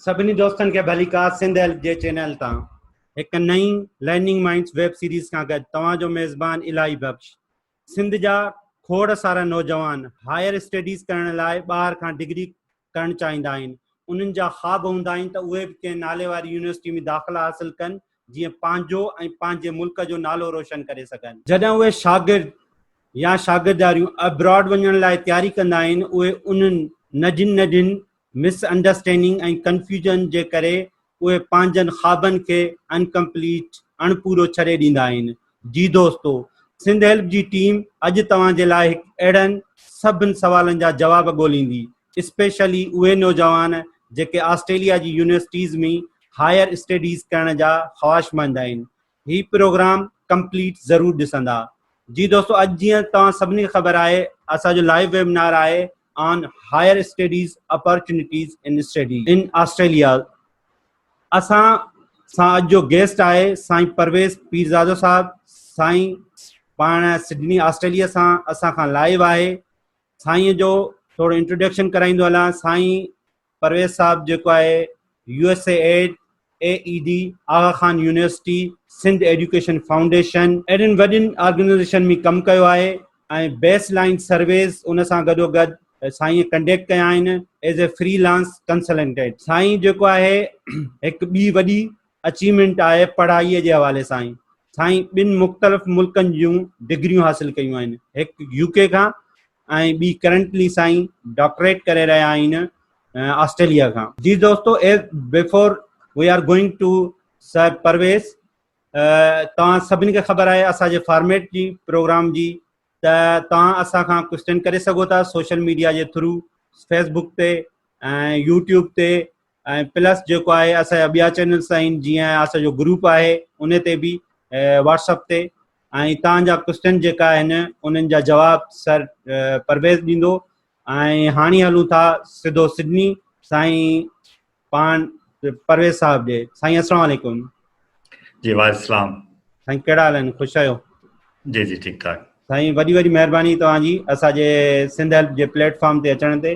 सभिनी दोस्तनि खे भलीका सिंध हेल्प जे चैनल तां हिकु नई लर्निंग माइंड्स वेब सीरीज़ खां गॾु तव्हांजो मेज़बान इलाही बख़्श। सिंध जा खोड़ सारा नौजवान हायर स्टडीज़ करण लाइ ॿाहिरि खां डिग्री करणु चाहींदा आहिनि। उन्हनि जा ख़्वाब हूंदा आहिनि त उहे बि कंहिं नाले वारी यूनिवर्सिटी में दाख़िला हासिल कनि जीअं पंहिंजो ऐं पंहिंजे मुल्क जो नालो रोशन करे सघनि। जॾहिं उहे शागिर्द या शागिर्दारियूं अब्रॉड वञण लाइ तयारी कंदा आहिनि, उहे उन्हनि नंढियुनि मिसअंडरस्टैंडिंग ऐं कंफ्यूजन जे करे उहे पंहिंजनि ख़्वाबनि खे अनकम्प्लीट अणपूरो छॾे ॾींदा आहिनि। जी दोस्तो, सिंध हेल्प जी टीम अॼु तव्हांजे लाइ अहिड़नि सभिनी सवालनि जा जवाब ॻोल्हींदी, स्पेशली उहे नौजवान जेके ऑस्ट्रेलिया जी यूनिवर्सिटीज़ में हायर स्टडीज़ करण जा ख़्वाहिशमंद आहिनि। हीउ प्रोग्राम कंप्लीट ज़रूरु ॾिसंदा। जी दोस्तो, अॼु जीअं तव्हां सभिनी खे ख़बर आहे, असांजो लाइव वेबिनार आहे on higher studies opportunities in Australia. असां सां अॼु जो गेस्ट आहे साईं परवेज़ पीरज़ादो साहब। साईं पाण सिडनी ऑस्ट्रेलिया सां असां खां लाइव आहे। साईं जो थोरो इंट्रोडक्शन कराईंदो हलां। साईं परवेज़ साहब जेको आहे USA aid AED Aga Khan university Sindh education foundation अहिड़ियुनि वॾियुनि ऑर्गेनाइज़ेशन में कमु कयो आहे ऐं बेस लाइन सर्वेस उन सां गॾोगॾु साईं कंडक्ट कया आहिनि एज़ ए फ्रीलांस कंसल्टेंट। साईं जेको आहे हिकु ॿी वॾी अचीवमेंट आहे पढ़ाईअ जे हवाले सां। साईं ॿिनि मुख़्तलिफ़ मुल्कनि जूं डिग्रियूं हासिल कयूं आहिनि, हिकु UK खां ऐं ॿी करंटली साईं डॉक्टरेट करे रहिया आहिनि ऑस्ट्रेलिया खां। जी दोस्तो, as before we are going to sir Parvez, तव्हां सभिनी खे ख़बर आहे असांजे फॉर्मेट जी प्रोग्राम जी त तव्हां असां खां क्वेश्चन करे सघो था सोशल मीडिया जे थ्रू, फेसबुक ते ऐं यूट्यूब ते ऐं प्लस जेको आहे असांजा ॿिया चैनल्स आहिनि, जीअं असांजो ग्रुप आहे उन ते बि व्हाट्सअप ते, ऐं तव्हांजा क्वेश्चन जेका आहिनि उन्हनि जा जवाब सर परवेज़ ॾींदो। ऐं हाणे हलूं था सिधो सिडनी साईं पाण परवेज़ साहब जे। साईं अस्सलाम वालेकुम। जी वालेकुम। साईं कहिड़ा हाल आहिनि? ख़ुशि आहियो? जी जी ठीकु ठाक साईं, वॾी वॾी महिरबानी तव्हांजी असांजे सिंध हेल्प जे प्लेटफॉर्म ते अचण ते।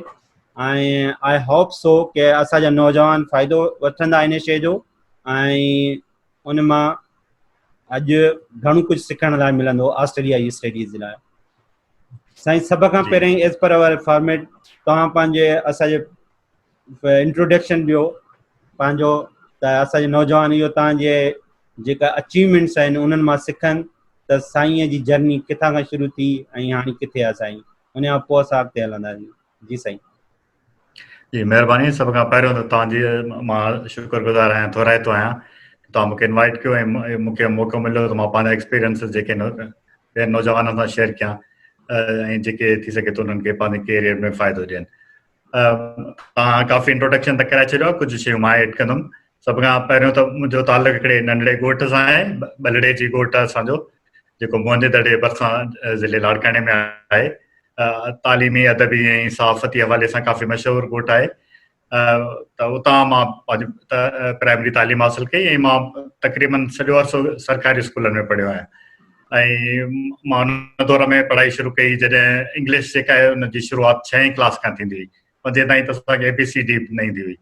ऐं आई होप सो कि असांजा नौजवान फ़ाइदो वठंदा इन शइ जो ऐं उन मां अॼु घणो कुझु सिखण लाइ मिलंदो ऑस्ट्रेलिया जी स्टडीज़ जे लाइ। साईं, सभ खां पहिरीं एज़ पर अवर फॉर्मेट तव्हां पंहिंजे असांजे इंट्रोडक्शन ॾियो पंहिंजो, त असांजे नौजवान इहो तव्हांजे जेका अचीवमेंट्स आहिनि उन्हनि मां सिखनि त साईंअ जी जर्नी किथां खां शुरू थी ऐं हाणे किथे आहे साईं, उन खां पोइ असां अॻिते हलंदासीं। जी साईं। जी महिरबानी। सभ खां पहिरियों त तव्हांजी मां शुक्रगुज़ार आहियां, थोराइतो आहियां तव्हां मूंखे इनवाइट कयो ऐं मूंखे मौक़ो मिलियो त मां पंहिंजा एक्सपीरियंसिस जेके ॿियनि नौजवाननि सां शेयर कयां ऐं जेके थी सघे थो उन्हनि खे पंहिंजे कैरियर में फ़ाइदो ॾियनि। तव्हां काफ़ी इंट्रोडक्शन त कराए छॾियो, कुझु शयूं मां एड कंदुमि। सभ खां पहिरियों त मुंहिंजो तालुक़ु हिकिड़े नंढड़े ॻोठ सां आहे, बलड़े जी ॻोठ असांजो, जेको मुंहिंजे दड़े भरिसां ज़िले लाड़काणे में आहे। तालीमी अदबी ऐं सहाफ़ती हवाले सां काफ़ी मशहूरु ॻोठ आहे। त उतां मां प्राइमरी तालीम हासिल कई ऐं मां तक़रीबन सॼो अरसो सरकारी स्कूलनि में पढ़ियो आहियां। ऐं मां उन दौर में पढ़ाई शुरू कई जॾहिं इंग्लिश जेका आहे उनजी शुरूआति 6वीं क्लास खां थींदी हुई, 5 ताईं त असांखे ABCD न ईंदी हुई।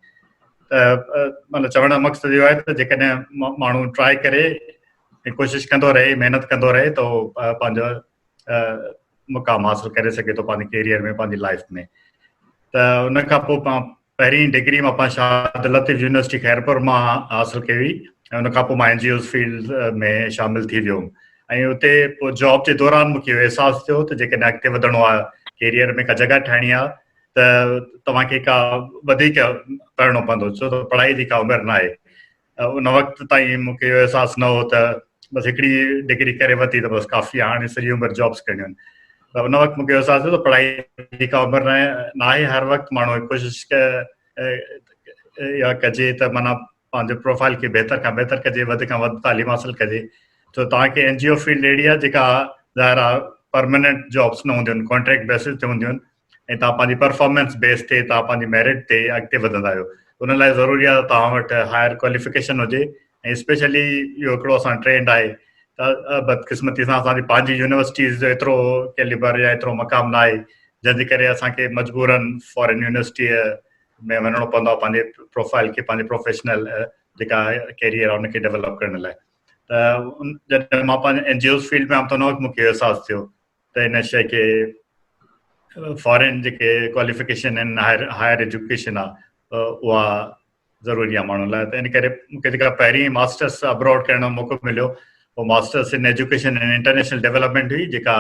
त मतिलबु चवण जो मक़सदु इहो आहे त जेकॾहिं माण्हू ट्राई करे कोशिशि कंदो रहे, महिनत कंदो रहे, त पंहिंजो मुक़ाम हासिल करे सघे थो पंहिंजे कैरियर में, पंहिंजी लाइफ में। त उन खां पोइ मां पहिरीं डिग्री मां पाण शाह अब्दुल लतीफ़ यूनिवर्सिटी खैरपुर मां हासिल कई हुई ऐं उन खां पोइ मां NGOs फील्ड में शामिलु थी वियो हुउमि। ऐं उते पोइ जॉब जे दौरान मूंखे इहो अहसासु थियो त जेकॾहिं अॻिते वधणो आहे, कैरियर में का जॻह ठाहिणी आहे, त तव्हांखे का वधीक पढ़णो पवंदो, छो त पढ़ाई जी का उमिरि न आहे। उन वक़्त ताईं मूंखे इहो अहसासु न हो त बसि हिकिड़ी डिग्री करे वरिती त बसि काफ़ी आहे, हाणे सॼी उमिरि जॉब्स करणियूं आहिनि। त उन वक़्तु मूंखे अहसासु थियो त पढ़ाई जी का उमिरि न आहे। हर वक़्तु माण्हू कोशिशि कजे त माना पंहिंजे प्रोफाइल खे बहितर खां बहितर कजे, वधि खां वधि तालीम हासिल कजे। छो तव्हांखे NGO फील्ड अहिड़ी आहे जेका ज़ाहिर आहे परमानेंट जॉब्स न हूंदियूं आहिनि, कॉन्ट्रैक्ट बेसिस ते हूंदियूं आहिनि ऐं तव्हां पंहिंजी परफॉर्मेंस बेस ते, तव्हां पंहिंजी मेरिट ते अॻिते वधंदा आहियो। उन लाइ ज़रूरी आहे त तव्हां वटि हायर क्वालिफिकेशन हुजे ऐं स्पेशली इहो हिकिड़ो असां ट्रेंड आहे त बदकिस्मती सां असांजी पंहिंजी यूनिवर्सिटीज़ जो एतिरो कैलिबर या एतिरो मक़ाम न आहे, जंहिंजे करे असांखे मजबूरन फॉरेन यूनिवर्सिटीअ में वञिणो पवंदो आहे पंहिंजे प्रोफाइल खे पंहिंजे प्रोफेशनल जेका कैरियर आहे उनखे डेवलप करण लाइ। त जॾहिं मां पंहिंजे NGOs फील्ड में आम त मूंखे अहसासु थियो त हिन शइ खे फॉरेन जेके क्वालिफिकेशन आहिनि हायर एजुकेशन आहे उहा ज़रूरी आहे माण्हुनि लाइ। त इन करे मूंखे जेका पहिरीं मास्टर्स अब्रॉड करण जो मौक़ो मिलियो उहो masters in education and international development हुई जेका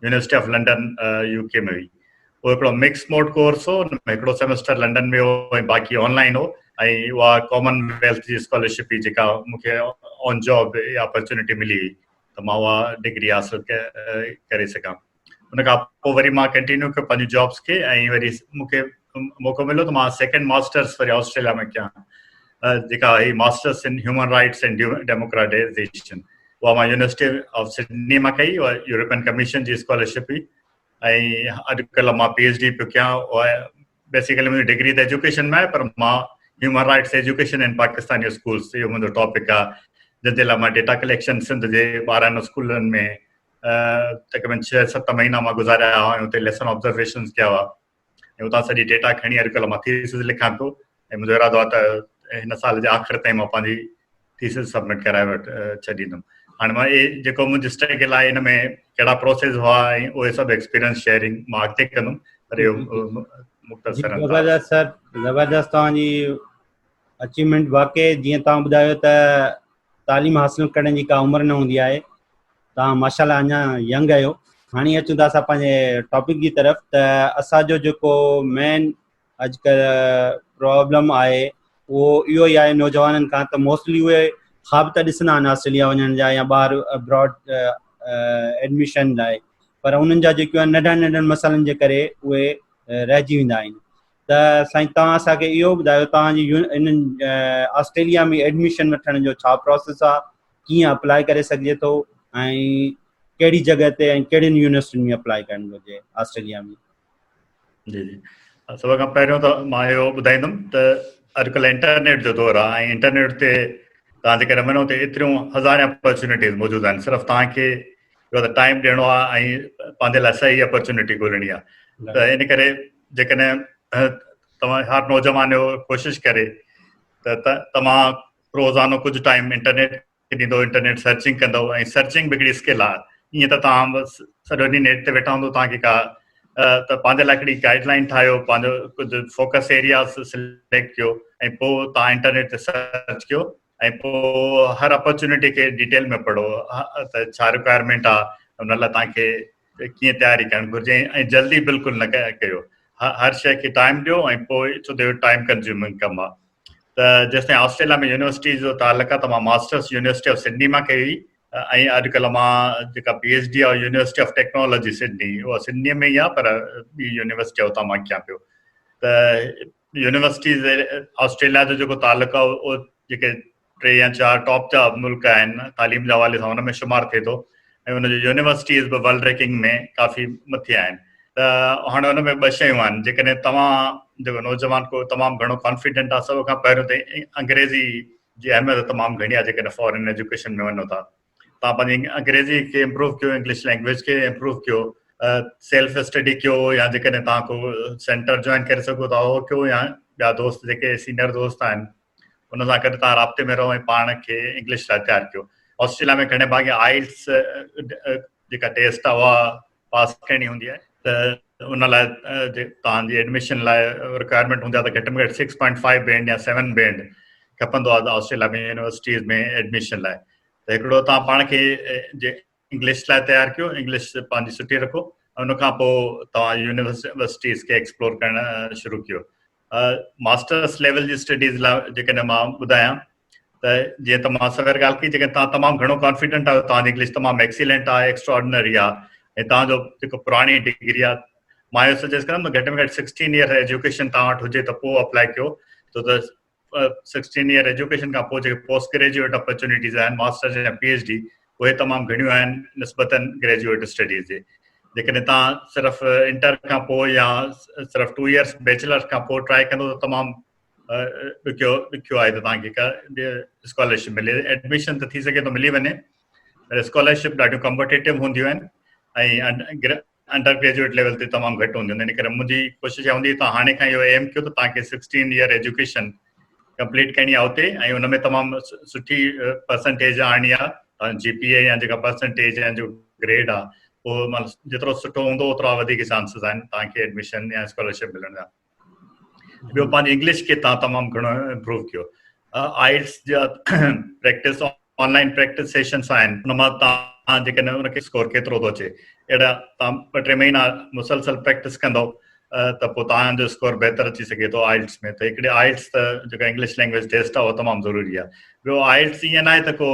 यूनिवर्सिटी ऑफ लंडन UK में हुई। उहो हिकिड़ो मिक्स मोड कोर्स हो, हुन में हिकिड़ो सेमेस्टर लंडन में हो ऐं बाक़ी ऑनलाइन हो, ऐं उहा कॉमनवेल्थ जी स्कॉलरशिप हुई जेका मूंखे ऑन जॉब अपॉर्चुनिटी मिली हुई त मां उहा डिग्री हासिल करे सघां। उन खां पोइ वरी मां कंटिन्यू कयो पंहिंजी जॉब्स खे ऐं वरी मूंखे मौक़ो मिलियो त मां सेकेंड मास्टर्स वरी ऑस्ट्रेलिया में कयां जेका हुई masters in human rights and democratisation. उहा मां यूनिवर्सिटी ऑफ सिडनी मां कई, उहा यूरोपियन कमीशन जी स्कॉलरशिप हुई। ऐं अॼुकल्ह मां PhD पियो कयां, उहा बेसिकली मुंहिंजी डिग्री त एजुकेशन में आहे पर मां human rights education in Pakistani schools इहो मुंहिंजो टॉपिक आहे, जंहिंजे लाइ मां डेटा कलेक्शन सिंध जे 12 स्कूलनि में तक़रीबन 6-7 महीना मां गुज़ारिया हुआ ऐं हुते लेसन ऑब्जर्वेशन्स कया हुआ ऐं उतां सॼी डेटा खणी अॼुकल्ह मां थीसिस लिखां पियो ऐं मुंहिंजो इरादो आहे त हिन साल जे आख़िर ताईं मां पंहिंजी थीसिस सबमिट कराए छॾींदुमि। हाणे मां जेको मुंहिंजो स्ट्रगल आहे हिन में कहिड़ा प्रोसेस हुआ ऐं उहे सभु एक्सपीरियंस शेयरिंग मां अॻिते कंदुमि, पर इहो मुख़्तसर ज़बरदस्त सर, ज़बरदस्त तव्हांजी अचीवमेंट। वाक़ई जीअं तव्हां ॿुधायो त तालीम हासिल करण जी का उमिरि न हूंदी आहे, तव्हां माशाल्लाह अञा यंग आहियो। हाणे अचूं था असां पंहिंजे टॉपिक जी तरफ़। त असांजो जेको मेन अॼुकल्ह प्रॉब्लम आहे उहो इहो ई आहे नौजवाननि खां, त मोस्टली उहे ख़्वाब त ॾिसंदा आहिनि ऑस्ट्रेलिया वञण जा या ॿाहिरि अब्रॉड एडमिशन लाइ, पर उन्हनि जा जेके आहिनि नंढनि नंढनि मसइलनि जे करे उहे रहिजी वेंदा आहिनि। त साईं तव्हां असांखे इहो ॿुधायो तव्हांजी इन्हनि ऑस्ट्रेलिया में एडमिशन वठण जो छा प्रोसेस आहे, कीअं अप्लाई करे सघिजे थो ऐं कहिड़ी जॻह ते ऐं कहिड़ियुनि यूनिवर्सिटियुनि में अप्लाई करणु घुरिजे ऑस्ट्रेलिया में? जी जी, सभ खां पहिरियों त मां इहो ॿुधाईंदुमि त अॼुकल्ह इंटरनेट जो दौरु आहे ऐं इंटरनेट ते तव्हां जेकॾहिं वञो त एतिरियूं हज़ार अपॉर्चुनिटीज़ मौजूदु आहिनि। सिर्फ़ु तव्हांखे त टाइम ॾियणो आहे ऐं पंहिंजे लाइ सही अपॉर्चुनिटी ॻोल्हणी आहे। त इन करे जेकॾहिं तव्हां हर नौजवान कोशिशि करे त तव्हां रोज़ानो कुझु टाइम इंटरनेट खे ॾींदो, इंटरनेट सर्चिंग कंदो, ऐं सर्चिंग बि हिकिड़ी स्किल आहे। ईअं त तव्हां बसि सॼो ॾींहुं नेट ते वेठा हूंदो, तव्हांखे का त पंहिंजे लाइ हिकिड़ी गाइडलाइन ठाहियो, पंहिंजो कुझु फोकस एरियाज़ सिलेक्ट कयो ऐं पोइ तव्हां इंटरनेट ते सर्च कयो ऐं पोइ हर अपॉर्चुनिटी खे डिटेल में पढ़ो त छा रिक्वायरमेंट आहे, हुन लाइ तव्हांखे कीअं तयारी करणु घुरिजे ऐं जल्दी बिल्कुलु न कयो। हर शइ खे टाइम ॾियो ऐं पोइ छो त टाइम कंज्यूमिंग कमु आहे। त जेसिताईं ऑस्ट्रेलिया में यूनिवर्सिटी जो ताल्लुक़ु आहे त मां मास्टर्स यूनिवर्सिटी ऑफ सिडनी मां कई हुई ऐं अॼुकल्ह मां जेका PhD आहे यूनिवर्सिटी ऑफ टेक्नोलॉजी सिडनी, उहा सिडनीअ में ई आहे पर ॿी यूनिवर्सिटी आहे उतां मां कयां पियो। त यूनिवर्सिटीज़ ऑस्ट्रेलिया जो जेको ताल्लुक़ु आहे उहो जेके 3 या 4 टॉप जा मुल्क आहिनि तालीम जे हवाले सां हुन में शुमारु थिए थो ऐं हुनजो यूनिवर्सिटीज़ बि वर्ल्ड रैंकिंग में काफ़ी मथे आहिनि। त हाणे हुन में 2 शयूं आहिनि। जेकॾहिं तव्हां जेको नौजवान को तमामु घणो कॉन्फिडेंट आहे, सभ खां पहिरियों त अंग्रेज़ी जी अहमियत तमामु घणी आहे। जेकॾहिं फॉरेन एजुकेशन में वञो था, तव्हां पंहिंजी अंग्रेज़ी खे इम्प्रूव कयो, इंग्लिश लैंग्वेज खे इम्प्रूव कयो, सेल्फ स्टडी कयो, या जेकॾहिं तव्हां को सेंटर जॉइन करे सघो था उहो कयो, या ॿिया दोस्त जेके सीनियर दोस्त आहिनि उन सां गॾु तव्हां राब्ते में रहो ऐं पाण खे इंग्लिश लाइ तयारु कयो। ऑस्ट्रेलिया में घणे भाॻे आइल्स जेका टेस्ट आहे उहा पास करणी हूंदी आहे, त उन लाइ तव्हांजी एडमिशन लाइ रिक्वायरमेंट हूंदी आहे त घटि में घटि 6.5 बैंड या 7 बैंड खपंदो आहे ऑस्ट्रेलिया में यूनिवर्सिटीज़ में एडमिशन लाइ। त हिकिड़ो तव्हां पाण खे इंग्लिश लाइ तयारु कयो, इंग्लिश पंहिंजी सुठी रखो, उन खां पोइ तव्हां यूनिवर्सिटीज़ खे एक्सप्लोर करणु शुरू कयो। मास्टर्स लेवल जी स्टडीज़ लाइ जेकॾहिं मां ॿुधायां त जीअं त मां सवेर ॻाल्हि कई, जेकॾहिं तव्हां तमामु घणो कॉन्फिडेंट आहियो, तव्हांजी इंग्लिश तमामु एक्सीलेंट आहे, एक्स्ट्राऑर्डिनरी आहे ऐं तव्हांजो जेको पुराणी डिग्री आहे, मां इहो सजेस्ट कंदुमि त घटि में घटि 16 ईयर एजुकेशन तव्हां वटि हुजे त पोइ अप्लाई कयो। छो त 16 ईयर एजुकेशन खां पोइ जेके पोस्ट ग्रेजुएट अपॉर्चुनिटीज़ आहिनि मास्टर्स या PhD उहे तमामु घणियूं आहिनि निस्बतन ग्रेजुएट स्टडीज़ जे। जेकॾहिं तव्हां सिर्फ़ु इंटर खां पोइ या सिर्फ़ु 2 इयर्स बैचलर खां पोइ ट्राई कंदो त तमामु ॾुखियो आहे त तव्हांखे का स्कॉलरशिप मिले। एडमिशन त थी सघे थो मिली वञे, पर स्कॉलरशिप ॾाढियूं कॉम्पिटेटिव हूंदियूं आहिनि ऐं अंडर ग्रेजुएट लेवल ते तमामु घटि हूंदियूं आहिनि। इन करे मुंहिंजी कोशिशि इहा हूंदी तव्हां हाणे खां इहो एम कयो त तव्हांखे 16 ईयर एजुकेशन कंप्लीट करणी आहे उते, ऐं उन में तमामु सुठी परसेंटेज आणणी आहे। GPA या जेका परसेंटेज या जो ग्रेड आहे उहो मतिलबु जेतिरो सुठो हूंदो ओतिरा वधीक चांसिस आहिनि तव्हांखे एडमिशन या स्कॉलरशिप मिलण जा। ॿियो पंहिंजी इंग्लिश खे तव्हां तमामु घणो इम्प्रूव कयो। आइल्स जा प्रैक्टिस ऑनलाइन प्रैक्टिस सेशन्स आहिनि, हुन मां तव्हां जेकॾहिं उनखे स्कोर केतिरो थो अचे अहिड़ा तव्हां 2-3 महीना मुसलसल प्रैक्टिस कंदव त पोइ तव्हांजो स्कोर बहितर अची सघे थो आइल्स में। त हिकिड़े आइल्स त जेका इंग्लिश लैंग्वेज टेस्ट आहे उहो तमामु ज़रूरी आहे। ॿियो आइल्स ईअं न आहे त को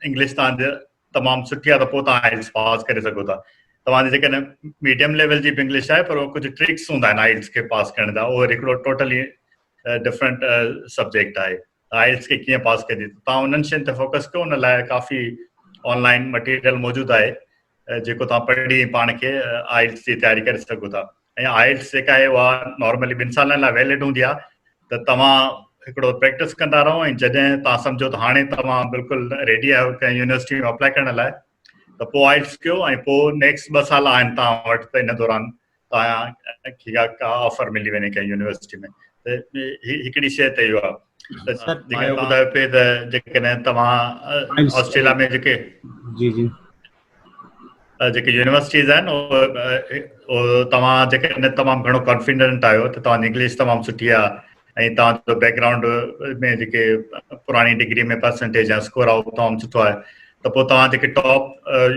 इंग्लिश तव्हांजे तमामु सुठी आहे त पोइ तव्हां आइल्स पास करे सघो था। तव्हांजी जेकॾहिं मीडियम लेवल जी बि इंग्लिश आहे पर उहो कुझु ट्रिक्स हूंदा आहिनि आइल्स खे पास करण जा, उहो हिकिड़ो टोटली डिफरेंट सब्जेक्ट आहे। आइल्स खे कीअं पास कजे तव्हां उन्हनि शयुनि ते फोकस कयो। उन लाइ काफ़ी ऑनलाइन मटीरियल मौजूदु आहे जेको तव्हां पढ़ी पाण खे आइल्स जी तयारी करे सघो था। ऐं आइल्स जेका आहे उहा नॉर्मली 2 सालनि लाइ वैलिड हूंदी आहे, त तव्हां हिकिड़ो प्रैक्टिस कंदा रहो ऐं जॾहिं तव्हां सम्झो त हाणे तव्हां बिल्कुलु रेडी आहियो कंहिं यूनिवर्सिटी में अप्लाई करण लाइ त पोइ आइल्स कयो ऐं पोइ नेक्स्ट 2 साल आहिनि तव्हां वटि त इन दौरान तव्हांखे का ऑफर मिली वञे कंहिं यूनिवर्सिटी में। त हिकिड़ी शइ त इहो आहे जेके ॿुधायो पिए त जेकॾहिं तव्हां ऑस्ट्रेलिया में जेके यूनिवर्सिटीज़ आहिनि उहो तव्हां जेकॾहिं तमामु घणो कॉन्फिडेंट आहियो त तव्हांजी इंग्लिश तमामु सुठी आहे ऐं तव्हांजो बैकग्राउंड में जेके पुराणी डिग्री में परसेंटेज या स्कोर आहे उहो तमामु सुठो आहे त पोइ तव्हां जेके टॉप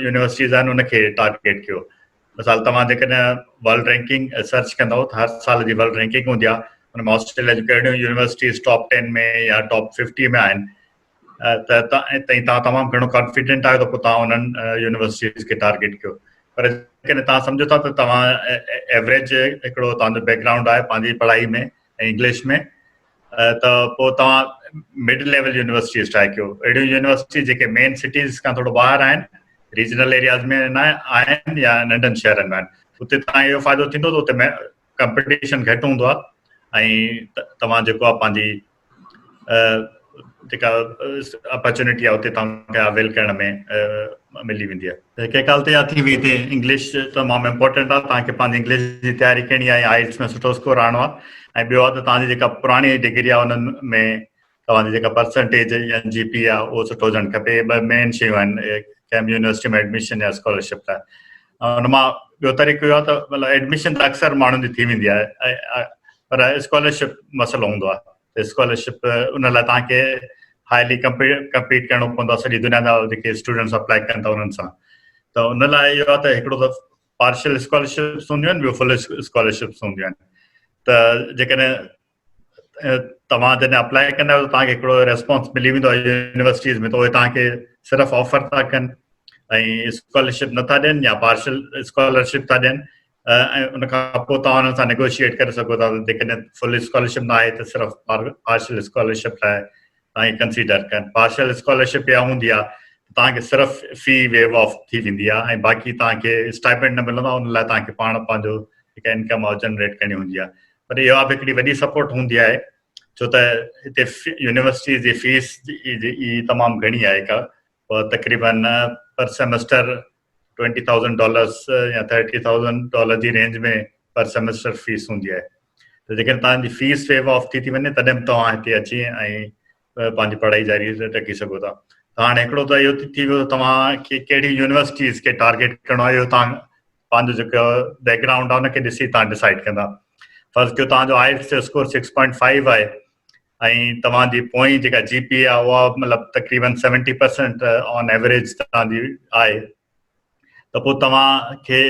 यूनिवर्सिटीज़ आहिनि उनखे टारगेट कयो। मिसाल तव्हां जेकॾहिं वर्ल्ड रैंकिंग सर्च कंदव त हर साल जी वर्ल्ड रैंकिंग हूंदी आहे, हुन में ऑस्ट्रेलिया जूं कहिड़ियूं यूनिवर्सिटीज़ टॉप 10 में या टॉप 50 में आहिनि त तव्हां तमामु घणो कॉन्फिडेंट आहियो त पोइ तव्हां उन्हनि यूनिवर्सिटीज़ खे टारगेट कयो। पर जेकॾहिं तव्हां सम्झो था त तव्हां एवरेज हिकिड़ो तव्हांजो बैकग्राउंड आहे पंहिंजी पढ़ाई में ऐं इंग्लिश में त पोइ तव्हां मिड लेवल यूनिवर्सिटीज़ ट्राए कयो। अहिड़ियूं यूनिवर्सिटीज़ जेके मेन सिटीज़ खां थोरो ॿाहिरि आहिनि, रीजनल एरियाज़ में न आहिनि या नंढनि शहरनि में आहिनि, उते तव्हां इहो फ़ाइदो थींदो त उते कंपटीशन घटि हूंदो आहे ऐं तव्हां जेको आहे पंहिंजी जेका अपॉर्चुनिटी आहे उते तव्हांखे अवेल करण में मिली वेंदी आहे। त कंहिं ॻाल्हि ते इहा थी वई हिते इंग्लिश तमामु इम्पोर्टेंट आहे, तव्हांखे पंहिंजी इंग्लिश जी तयारी करणी आहे, आइल्स में सुठो स्कोर आणणो आहे। ऐं ॿियो आहे त तव्हांजी जेका पुराणी डिग्री आहे उन्हनि में तव्हांजी जेका परसेंटेज या GPA आहे उहो सुठो हुजणु खपे। 2 मेन शयूं आहिनि कंहिं बि यूनिवर्सिटी में एडमिशन या स्कॉलरशिप लाइ। हुन मां ॿियो तरीक़ो इहो आहे त मतिलबु एडमिशन त अक्सर माण्हुनि जी थी वेंदी आहे पर स्कॉलरशिप मसइलो हूंदो आहे त स्कॉलरशिप उन लाइ तव्हांखे हाईली कम्पीट करिणो पवंदो आहे सॼी दुनिया जा जेके स्टूडेंट्स अप्लाई कनि था उन्हनि सां। त उन लाइ इहो आहे त हिकिड़ो त पार्शियल स्कॉलरशिप्स हूंदियूं आहिनि, ॿियो फुल स्कॉलरशिप्स हूंदियूं आहिनि। त जेकॾहिं तव्हां जॾहिं अप्लाई कंदा आहियो त तव्हांखे हिकिड़ो रेस्पॉन्स मिली वेंदो आहे यूनिवर्सिटीज़ में, त उहे तव्हांखे सिर्फ़ु ऑफर था कनि ऐं स्कॉलरशिप नथा ॾियनि या पार्शियल स्कॉलरशिप था ॾियनि ऐं उन खां पोइ तव्हां हुननि सां नेगोशिएट करे सघो था। जेकॾहिं फुल स्कॉलरशिप न आहे त सिर्फ़ु पार्शियल स्कॉलरशिप लाइ तव्हांखे कंसीडर कनि। पार्शियल स्कॉलरशिप इहा हूंदी आहे तव्हांखे सिर्फ़ु फी वेव ऑफ थी वेंदी आहे ऐं बाक़ी तव्हांखे स्टाइपेंड न मिलंदो आहे, उन लाइ तव्हांखे पाण पंहिंजो जेका इनकम आहे जनरेट करणी हूंदी आहे। पर इहा बि हिकिड़ी वॾी सपोर्ट हूंदी आहे छो त हिते यूनिवर्सिटी जी फीस तमामु घणी आहे का तक़रीबन पर सेमेस्टर $20,000 या $30,000 जी रेंज में पर सेमेस्टर फीस हूंदी आहे। त जेकॾहिं तव्हांजी फीस वेव ऑफ थी वञे तॾहिं बि तव्हां हिते अची ऐं पंहिंजी पढ़ाई जारी रखी सघो था। त हाणे हिकिड़ो त इहो थी वियो तव्हांखे कहिड़ी यूनिवर्सिटीज़ खे टारगेट करिणो आहे, इहो तव्हां पंहिंजो जेको बैकग्राउंड आहे उनखे ॾिसी तव्हां डिसाइड कंदा। फर्ज़ कयो तव्हांजो आइल्स जो स्कोर 6.5 आहे ऐं तव्हांजी पोइ जेका GPA आहे उहा मतिलबु तक़रीबन 70% ऑन एवरेज तव्हांजी आहे, त पोइ तव्हांखे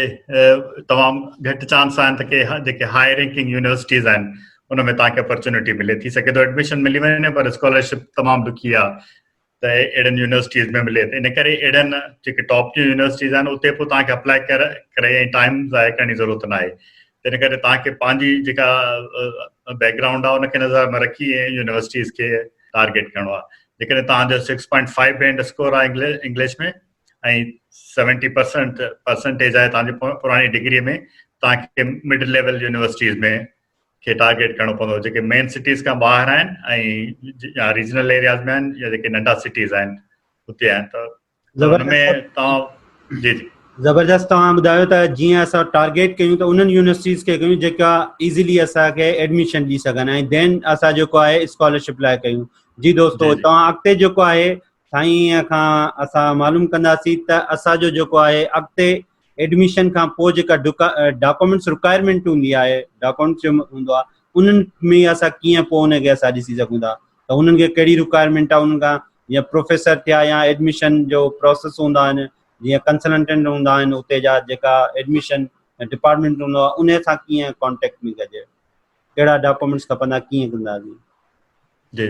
तमामु घटि चांस आहिनि त के जेके हाई रैंकिंग यूनिवर्सिटीज़ आहिनि उन में तव्हांखे अपॉर्चुनिटी मिले। थी सघे थो एडमिशन मिली वञे पर स्कॉलरशिप तमामु ॾुखी आहे त अहिड़नि यूनिवर्सिटीज़ में मिले। त इन करे अहिड़नि जेके टॉप जी यूनिवर्सिटीज़ आहिनि उते पोइ तव्हांखे अप्लाई करे ऐं टाइम ज़ाया करण जी ज़रूरत न आहे। इन करे तव्हांखे पंहिंजी जेका बैकग्राउंड आहे उनखे नज़र में रखी ऐं यूनिवर्सिटीज़ खे टारगेट करिणो आहे। जेकॾहिं तव्हांजो 6.5 बैंड स्कोर आहे इंग्लिश में ऐं 70% परसेंटेज आहे तव्हांजी पुराणी डिग्रीअ में, तव्हांखे मिड लेवल यूनिवर्सिटीज़ में खे टारगेट करिणो पवंदो जेके मेन सिटीज़ खां ॿाहिरि आहिनि ऐं या रीजनल एरियाज़ में आहिनि या जेके नंढा सिटीज़ आहिनि उते आहिनि। त हुन में तव्हां जी ज़बरदस्त। तव्हां ॿुधायो त जीअं असां टारगेट कयूं त उन्हनि यूनिवर्सिटीज़ खे कयूं जेका इज़ीली असांखे एडमिशन ॾेई सघनि ऐं देन असां जेको आहे स्कॉलरशिप लाइ कयूं। जी दोस्तो, जी जी तव्हां अॻिते जेको आहे साईं खां असां मालूम कंदासीं त असांजो जेको आहे अॻिते एडमिशन खां पोइ जेका डॉक्यूमेंट्स रिक्वायरमेंट हूंदी आहे, डॉक्यूमेंट्स जो हूंदो आहे, उन्हनि में असां कीअं पोइ उनखे असां ॾिसी सघूं था त उन्हनि खे कहिड़ी रिक्वायरमेंट आहे उन्हनि खां, जीअं प्रोफेसर थिया या एडमिशन जो प्रोसेस हूंदा आहिनि, जीअं कंसल्टेंट हूंदा आहिनि उते जा जेका एडमिशन डिपार्टमेंट हूंदो आहे, उन सां कीअं कॉन्टेक्ट में कजे, कहिड़ा डॉक्यूमेंट्स खपंदा, कीअं कंदासीं? जी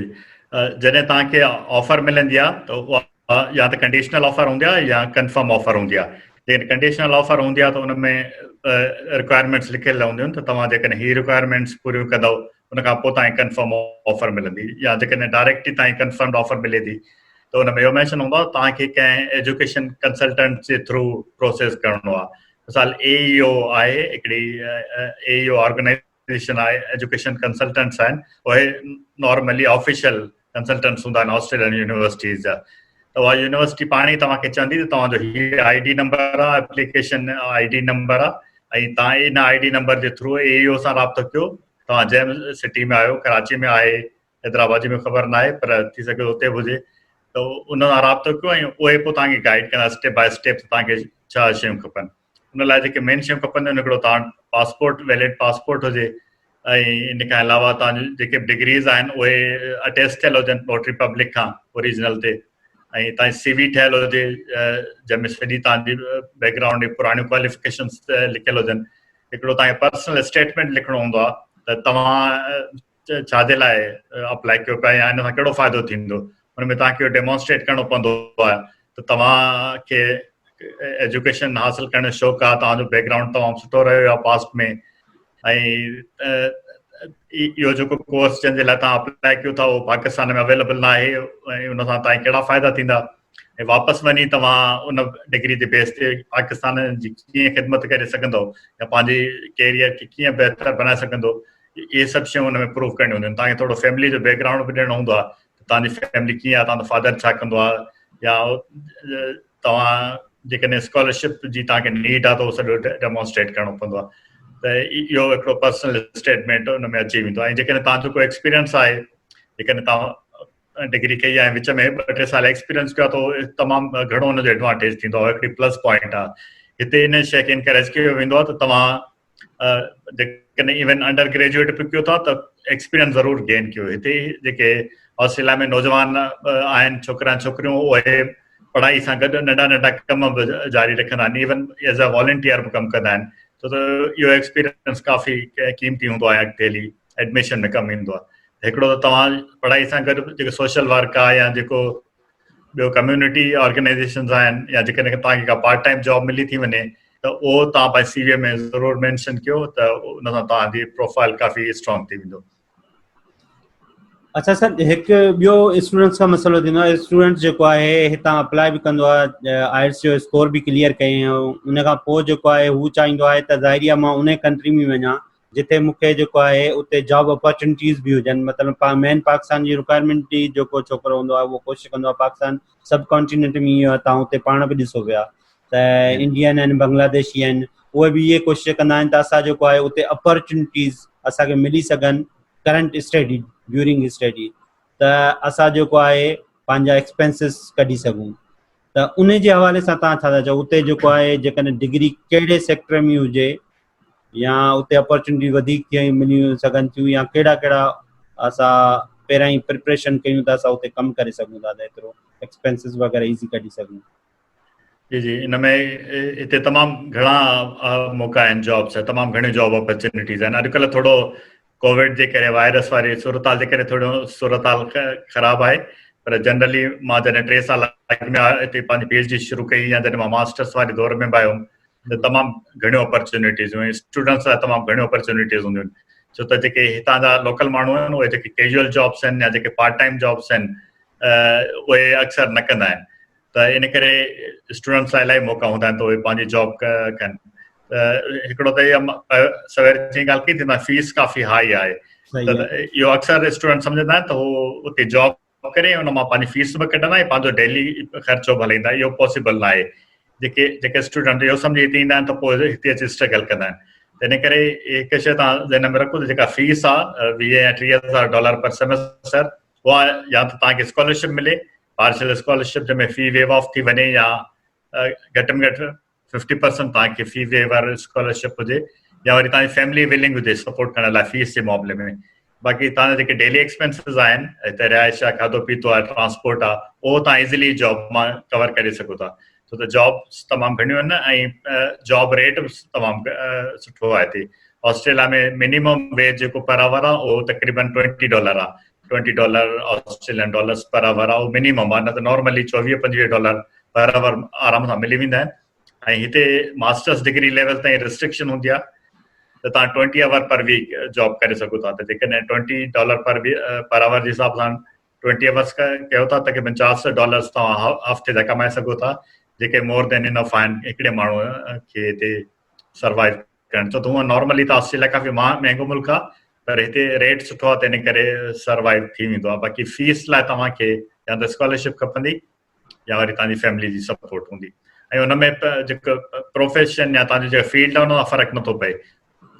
जॾहिं तव्हांखे ऑफर मिलंदी आहे त उहा या त कंडीशनल ऑफर हूंदी आहे या कंफर्म ऑफर हूंदी आहे। जेकॾहिं कंडीशनल ऑफर हूंदी आहे त उन में रिक्वायरमेंट्स लिखियल हूंदियूं आहिनि त तव्हां जेकॾहिं हीअ रिक्वायरमेंट्स पूरियूं कंदव उन खां पोइ तव्हांखे कंफर्म ऑफर मिलंदी, या जेकॾहिं डायरेक्ट ई तव्हांखे कंफर्म्ड ऑफर मिले थी त उन में इहो मैंशन हूंदो आहे तव्हांखे कंहिं एजुकेशन कंसल्टेंट जे थ्रू प्रोसेस करिणो आहे। मिसाल AEO आहे हिकिड़ी, AEO ऑर्गेनाइजेशन आहे, एजुकेशन कंसल्टेंट्स आहिनि, उहे नॉर्मली ऑफिशियल कंसल्टेंट्स हूंदा आहिनि ऑस्ट्रेलियन यूनिवर्सिटीज़ जा। त उहा यूनिवर्सिटी पाण ई तव्हांखे चवंदी त तव्हांजो हीअ ID नंबर आहे, एप्लीकेशन ID नंबर आहे, ऐं तव्हां इन ID नंबर जे थ्रू AEO सां राब्तो कयो। तव्हां जंहिं सिटी में आहियो, कराची में आहे, हैदराबाद जी में ख़बर न आहे, पर थी सघे उते बि हुजे, त उन सां राब्तो कयो ऐं उहे पोइ तव्हांखे गाइड कंदा स्टेप बाय स्टेप तव्हांखे छा शयूं खपनि। उन लाइ जेके मेन शयूं खपंदियूं आहिनि, हिकिड़ो तव्हां पासपोर्ट, वैलिड पासपोर्ट हुजे, ऐं इन खां अलावा तव्हांजी जेके डिग्रीज़ आहिनि उहे अटेस्ट थियल हुजनि नोटरी पब्लिक खां ओरिजिनल ते, ऐं तव्हांजी CV ठहियल हुजे जंहिंमें सॼी तव्हांजी बैकग्राउंड जी पुराणियूं क्वालिफिकेशन्स लिखियल हुजनि। हिकिड़ो तव्हांखे पर्सनल स्टेटमेंट लिखिणो हूंदो आहे त तव्हां छाजे लाइ अप्लाई कयो पिया या हिन सां कहिड़ो फ़ाइदो थींदो, हुन में तव्हांखे डेमोन्स्ट्रेट करिणो पवंदो आहे त तव्हांखे एजुकेशन हासिलु करण जो शौक़ु आहे, तव्हांजो बैकग्राउंड तमामु सुठो रहियो आहे पास्ट में, ऐं इहो जेको कोर्स जंहिंजे लाइ तव्हां अप्लाई कयो था उहो पाकिस्तान में अवेलेबल न आहे, ऐं उन सां तव्हांखे कहिड़ा फ़ाइदा थींदा, ऐं वापसि वञी तव्हां उन डिग्री जे बेस ते पाकिस्तान जी कीअं ख़िदमत करे सघंदव या पंहिंजी कैरियर खे कीअं बहितर बनाए सघंदो, इहे सभु शयूं हुन में प्रूव करणियूं हूंदियूं आहिनि। तव्हांखे थोरो फैमिली जो बैकग्राउंड बि ॾियणो हूंदो आहे, तव्हांजी फैमिली कीअं आहे, तव्हांजो फादर छा कंदो आहे, या तव्हां जेकॾहिं स्कॉलरशिप जी तव्हांखे नीड आहे त उहो सॼो डेमोन्स्ट्रेट करिणो पवंदो आहे। त इहो हिकिड़ो पर्सनल स्टेटमेंट हुन में अची वेंदो आहे। ऐं जेकॾहिं तव्हांजो कोई एक्सपीरियंस आहे, जेकॾहिं तव्हां डिग्री कई आहे ऐं विच में 2-3 साल एक्सपीरियंस कयो आहे त तमामु घणो हुनजो एडवांटेज थींदो आहे, हिकिड़ी प्लस पॉइंट आहे। हिते इन शइ खे इनकरेज कयो वेंदो आहे त तव्हां जेकॾहिं इवन अंडर ग्रेजुएट बि कयो था त एक्सपीरियंस ज़रूरु गेन कयो। हिते जेके ऑस्ट्रेलिया में नौजवान आहिनि, छोकिरा छोकिरियूं, उहे पढ़ाई सां गॾु नंढा नंढा कम बि जारी रखंदा आहिनि, इवन एज़ अ वॉलंटियर बि कमु कंदा आहिनि, छो त इहो एक्सपीरियंस काफ़ी क़ीमती हूंदो आहे, अॻिते हली एडमिशन में कमु ईंदो आहे। हिकिड़ो त तव्हां पढ़ाई सां गॾु जेको सोशल वर्क आहे या जेको ॿियो कम्युनिटी ऑर्गेनाइजेशन्स आहिनि, या जेकॾहिं तव्हांखे का पार्ट टाइम जॉब मिली थी वञे त उहो तव्हां पंहिंजी CV में ज़रूरु मेंशन कयो, त उन सां तव्हांजी प्रोफाइल काफ़ी स्ट्रॉन्ग थी वेंदो। अच्छा सर, हिकु ॿियो स्टूडेंट्स खां मसइलो थींदो आहे, स्टूडेंट्स जेको आहे हितां अप्लाई बि कंदो आहे, IELTS जो स्कोर बि क्लियर कयईं, उन खां पोइ जेको आहे हू चाहींदो आहे त ज़ाहिरी आहे मां उन कंट्री में वञा जिथे मूंखे जेको आहे उते जॉब अपॉर्चुनिटीज़ बि हुजनि। मतिलबु मेन पाकिस्तान जी रिक्वायरमेंट जी जेको छोकिरो हूंदो आहे उहो कोशिशि कंदो आहे पाकिस्तान सब कॉन्टिनेंट में इहो आहे, तव्हां उते पाण बि ॾिसो पिया त इंडियन आहिनि, बांग्लादेशी आहिनि, उहे बि इहे कोशिशि कंदा आहिनि त असां जेको आहे उते अपॉर्चुनिटीज़ असांखे मिली सघनि करंट स्टडी ड्यूरिंग स्टडी, त असां जेको आहे पंहिंजा एक्सपेंसिस कढी सघूं। त उन जे हवाले सां तव्हां छा था चओ, उते जेको आहे जेकॾहिं डिग्री कहिड़े सेक्टर में हुजे या उते अपॉर्चुनिटी वधीक थी मिली सघनि थियूं, या कहिड़ा कहिड़ा असां पहिरां ई प्रिपरेशन कयूं त असां उते कमु करे सघूं था त एतिरो एक्सपेंसिस वग़ैरह ईज़ी कढी सघूं। जी जी, इन में हिते तमामु घणा मौक़ा आहिनि जॉब्स, तमामु घणी जॉब अपॉर्चुनिटीज़ आहिनि। अॼुकल्ह थोरो कोविड जे करे, वायरस वारी सूरत हाल जे करे थोरो सूरत हाल ख़राबु आहे, पर जनरली मां जॾहिं 3 साल हिते पंहिंजी PhD शुरू कई या जॾहिं मां मास्टर्स वारे दौर में बि आयुमि त तमामु घणियूं अपॉर्चुनिटीज़ हुयूं, स्टूडेंट्स लाइ तमामु घणियूं अपॉर्चुनिटीज़ हूंदियूं आहिनि, छो त जेके हितां जा लोकल माण्हू आहिनि उहे जेके कैजुअल जॉब्स आहिनि या जेके पार्ट टाइम जॉब्स आहिनि उहे अक्सर न कंदा आहिनि, त इन करे स्टूडेंट्स लाइ इलाही मौक़ा हूंदा आहिनि त उहे पंहिंजी जॉब कनि। त हिकिड़ो त इहा सवेर जी ॻाल्हि कई थी न, फीस काफ़ी हाई आहे, त इहो अक्सर स्टूडेंट सम्झंदा आहिनि त उहो उते जॉब करे उन मां पंहिंजी फीस बि कढंदा ऐं पंहिंजो डेली ख़र्चो बि हलाईंदा, इहो पॉसिबल न आहे। जेके जेके स्टूडेंट इहो सम्झी हिते ईंदा आहिनि त पोइ हिते अची स्ट्रगल कंदा आहिनि। त इन करे हिकु शइ तव्हां ध्यान में रखो त जेका फीस आहे $20,000 या $30,000 पर सेमेस्टर, उहा या त तव्हांखे स्कॉलरशिप मिले, पार्शल स्कॉलरशिप जंहिंमें फी वेव ऑफ थी वञे, या घटि में घटि 50% तव्हांखे फी वेवर स्कॉलरशिप हुजे, या वरी तव्हांजी फैमिली विलिंग हुजे सपोर्ट करण लाइ फीस जे मामले में। बाक़ी तव्हांजा जेके डेली एक्सपेंसिस आहिनि, हिते रिहाइश आहे, खाधो पीतो आहे, ट्रांसपोर्ट आहे, उहो तव्हां इज़िली जॉब मां कवर करे सघो था। छो त जॉब्स तमामु घणियूं आहिनि ऐं जॉब रेट बि तमामु सुठो आहे हिते। ऑस्ट्रेलिया में मिनिमम वेज जेको पर आवर आहे उहो तक़रीबन $20 आहे, $20 ऑस्ट्रेलियन डॉलर्स पर आवर आहे, उहो मिनिमम आहे। न त नॉर्मली $24-25 पर आवर आराम सां मिली वेंदा आहिनि। ऐं हिते मास्टर्स डिग्री लेवल ताईं रिस्ट्रिक्शन हूंदी आहे त तव्हां 20 आवर पर वीक जॉब करे सघो था। त जेकॾहिं $20 पर आवर जे हिसाब सां 20 आवर्स कयो था, तक़रीबन $400 तव्हां हफ़्ते जा कमाए सघो था, जेके मोर देन इनफ आहिनि हिकिड़े माण्हू खे हिते सर्वाइव करणु। छो त हूअं नॉर्मली त ऑस्ट्रेलिया काफ़ी महांगो मुल्क आहे, पर हिते रेट सुठो आहे, त इन करे सर्वाइव थी वेंदो आहे। बाक़ी फीस लाइ तव्हांखे या त स्कॉलरशिप खपंदी या वरी तव्हांजी फैमिली जी सपोर्ट हूंदी। ऐं हुन में जेको प्रोफेशन या तव्हांजो जेको फील्ड आहे, हुन सां फ़र्क़ु नथो पए।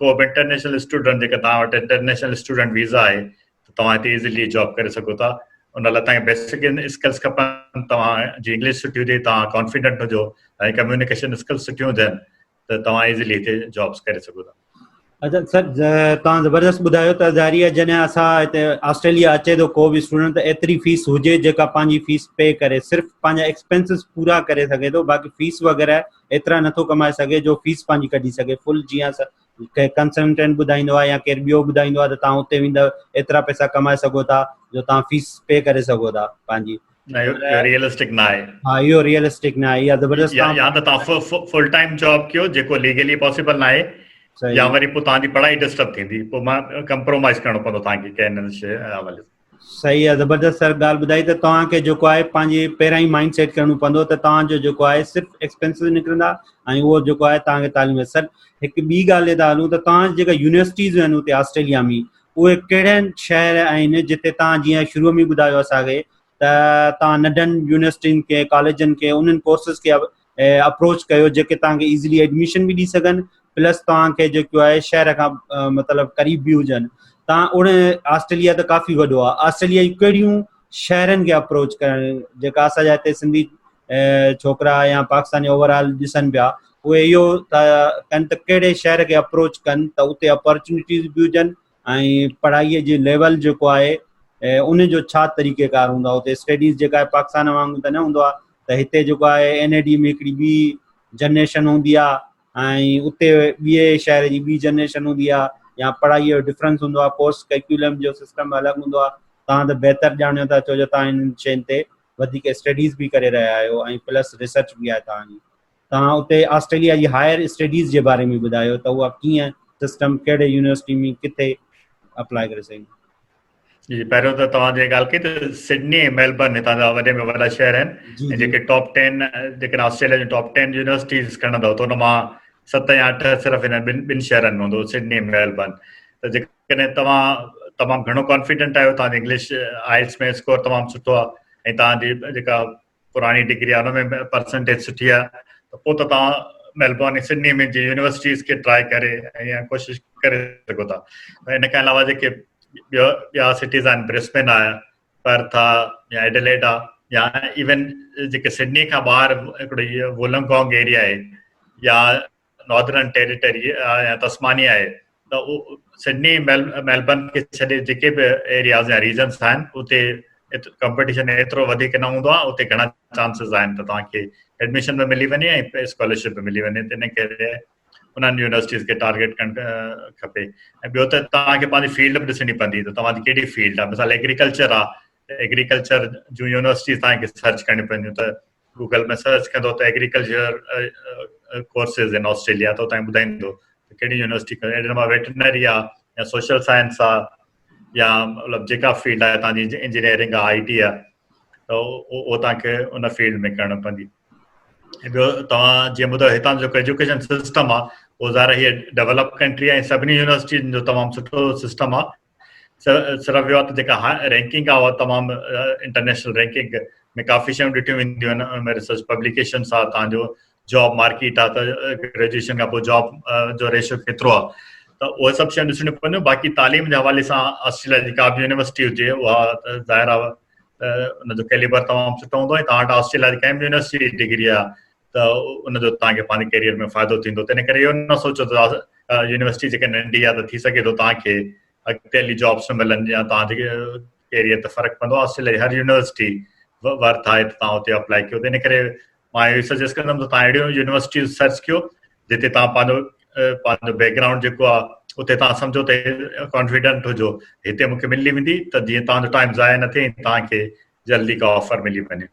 को बि इंटरनेशनल स्टूडेंट, जेका तव्हां वटि इंटरनेशनल स्टूडेंट वीज़ा आहे, त तव्हां हिते इज़िली जॉब करे सघो था। उन लाइ तव्हांखे बेसिक स्किल्स खपनि, तव्हांजी इंग्लिश सुठी हुजे, तव्हां कॉन्फिडेंट हुजो ऐं कम्युनिकेशन स्किल्स सुठियूं हुजनि, त तव्हां इज़िली हिते जॉब्स करे सघो था। अच्छा सर, तव्हां ज़बरदस्त ॿुधायो त ज़ाहिर आहे जॾहिं असां हिते ऑस्ट्रेलिया अचे थो को बि स्टूडेंट, त एतिरी फीस हुजे जेका पंहिंजी फीस पे करे, सिर्फ़ु पंहिंजा एक्सपेंसिस पूरा करे सघे थो, बाक़ी फीस वग़ैरह एतिरा नथो कमाए सघे जो फीस पंहिंजी कढी सघे फुल। जीअं कंसल्टेंट ॿुधाईंदो आहे या केरु ॿियो ॿुधाईंदो आहे त तव्हां उते वेंदव, एतिरा पैसा कमाए सघो था जो तव्हां फीस पे करे सघो था पंहिंजी। रियलिस्टिक न आहे। हा, इहो रियलिस्टिक न आहे। इहा ज़बरदस्त। या त तव्हां फुल टाइम जॉब कयो जेको लीगली पॉसिबल न आहे, या वरी पोइ तव्हांजी पढ़ाई डिस्टर्ब थींदी, पोइ मां कंप्रोमाइज़ करणो पवंदो तव्हांखे कंहिं शइ हवाले सां। सही आहे, ज़बरदस्त सर ॻाल्हि ॿुधाई। त तव्हांखे जेको आहे पंहिंजे पहिरां ई माइंड सेट करिणो पवंदो त तव्हांजो जेको आहे सिर्फ़ु एक्सपेंसिस निकिरंदा ऐं उहो जेको आहे तव्हांखे तालीम। सर हिकु ॿी ॻाल्हि था हलूं त तव्हां जेका यूनिवर्सिटीज़ आहिनि हुते ऑस्ट्रेलिया में, उहे कहिड़नि शहर आहिनि जिते तव्हां जीअं शुरूअ में ॿुधायो असांखे त तव्हां नंढनि यूनिवर्सिटियुनि खे, कॉलेजनि खे, उन्हनि कोर्सिस खे अप्रोच कयो जेके तव्हांखे ईज़िली एडमिशन बि ॾेई सघनि, प्लस तव्हांखे जेको आहे शहर खां मतिलबु क़रीब बि हुजनि। तव्हां उन ऑस्ट्रेलिया त काफ़ी वॾो आहे, ऑस्ट्रेलिया जी कहिड़ियूं शहरनि खे अप्रोच करणु, जेका असांजा हिते सिंधी छोकिरा या पाकिस्तानी ओवरऑल ॾिसनि पिया, उहे इहो था कनि त कहिड़े शहर खे अप्रोच कनि त उते अपॉर्चुनिटीज़ बि हुजनि ऐं पढ़ाईअ जो लेवल जेको आहे उन जो छा तरीक़ेकार हूंदो आहे। उते स्टडीज़ जेका आहे पाकिस्तान वांगुरु त न हूंदो आहे, त हिते जेको आहे NAD में हिकिड़ी ॿी जनरेशन हूंदी आहे ऐं उते ॿिए शहर जी ॿी जनरेशन हूंदी आहे, या पढ़ाईअ जो डिफरेंस हूंदो आहे, पोस्ट करिकुलम जो सिस्टम अलॻि हूंदो आहे। तव्हां त बहितर ॼाणियो था छो जो तव्हां हिननि शयुनि ते वधीक स्टडीज़ बि करे रहिया आहियो ऐं प्लस रिसर्च बि आहे तव्हांजी। तव्हां उते ऑस्ट्रेलिया जी हायर स्टडीज़ जे बारे में ॿुधायो त उहा कीअं सिस्टम, कहिड़े यूनिवर्सिटी में किथे अप्लाई करे सघूं। जी, पहिरियों त तव्हां जे ॻाल्हि कई त सिडनी ऐं मेलबर्न हितां जा वॾे में वॾा शहर आहिनि, ऐं जेके टॉप 10 जेके ऑस्ट्रेलिया जी टॉप 10 यूनिवर्सिटीज़ खणंदव त हुन मां 7 या 8 सिर्फ़ु हिन ॿिनि शहरनि में हूंदो, सिडनी ऐं मेलबर्न। त जेकॾहिं तव्हां तमामु घणो कॉन्फिडेंट आहियो, तव्हांजी इंग्लिश IELTS में स्कोर तमामु सुठो आहे ऐं तव्हांजी जेका पुरानी डिग्री आहे हुन में परसेंटेज सुठी आहे, त पोइ त तव्हां मेलबर्न ऐं सिडनी में जी यूनिवर्सिटीज़ खे ट्राई करे ऐं कोशिशि करे सघो था। इन खां अलावा जेके ॿिया सिटीज़ आहिनि, ब्रिस्बेन आहे, पर्थ आहे, या एडिलेड आहे, या इवन जेके सिडनी खां ॿाहिरि हिकिड़ी वोलंगोंग एरिया आहे, या नॉर्दर्न टेरिटरी या तस्मानिया आहे, त उहो सिडनी मेलबर्न खे छॾे जेके बि एरियाज़ या रीजन्स आहिनि उते कॉम्पिटिशन एतिरो वधीक न हूंदो आहे, उते घणा चांसिस आहिनि त तव्हांखे एडमिशन बि मिली वञे ऐं स्कॉलरशिप बि मिली वञे। त इन करे उन्हनि यूनिवर्सिटीज़ खे टारगेट करणु खपे। ऐं ॿियो त तव्हांखे पंहिंजी फील्ड बि ॾिसणी पवंदी त तव्हांजी कहिड़ी फील्ड आहे। मिसाल एग्रीकल्चर आहे, त एग्रीकल्चर जूं यूनिवर्सिटीज़ तव्हांखे सर्च करणियूं पवंदियूं, त गूगल में सर्च कंदो त एग्रीकल्चर कोर्सिस इन ऑस्ट्रेलिया, त तव्हांखे ॿुधाईंदो त कहिड़ी यूनिवर्सिटी कयो। मां वेटनरी आहे, या सोशल साइंस आहे, या मतिलबु जेका फील्ड आहे तव्हांजी इंजीनियरिंग आहे, IT आहे, त उहो तव्हांखे उन फील्ड में करणु पवंदी। ऐं ॿियो तव्हां जीअं ॿुधायो हितां जो जेको एजुकेशन सिस्टम आहे उहो ज़ाहिर हीअ डेवलप कंट्री आहे ऐं सभिनी यूनिवर्सिटियुनि जो तमामु सुठो सिस्टम आहे। सिर्फ़ु इहो आहे त जेका रैंकिंग आहे उहा तमामु इंटरनेशनल रैंकिंग में काफ़ी शयूं ॾिठियूं वेंदियूं आहिनि, उनमें रिसर्च पब्लिकेशन्स आहे, तव्हांजो जॉब मार्केट आहे त ग्रेजुएशन खां पोइ जॉब जो रेशियो केतिरो आहे, त उहे सभु शयूं ॾिसणियूं पवंदियूं। बाक़ी तालीम जे हवाले सां ऑस्ट्रेलिया जी का बि यूनिवर्सिटी हुजे उहा ज़ाहिर आहे उनजो कैलिबर तमामु सुठो हूंदो ऐं तव्हां वटि ऑस्ट्रेलिया जी कंहिं बि यूनिवर्सिटी जी डिग्री आहे त उनजो तव्हांखे पंहिंजे कैरियर में फ़ाइदो थींदो। तंहिं करे इहो न सोचो त यूनिवर्सिटी जेके नंढी आहे त थी सघे थो तव्हांखे अॻिते हली जॉब्स न मिलनि या तव्हांजे कैरियर ते फ़र्क़ु पवंदो। ऑस्ट्रेलिया जी हर यूनिवर्सिटी वर्थ आहे त तव्हां हुते अप्लाई कयो। तंहिं करे मां इहो सजेस्ट कंदुमि त तव्हां अहिड़ियूं यूनिवर्सिटीज़ सर्च कयो जिते तव्हां पंहिंजो बैकग्राउंड जेको आहे उते तव्हां सम्झो त कॉन्फिडेंट हुजो हिते मूंखे मिली वेंदी त जीअं तव्हांजो टाइम ज़ाया न थिए तव्हांखे जल्दी का ऑफर मिली वञे।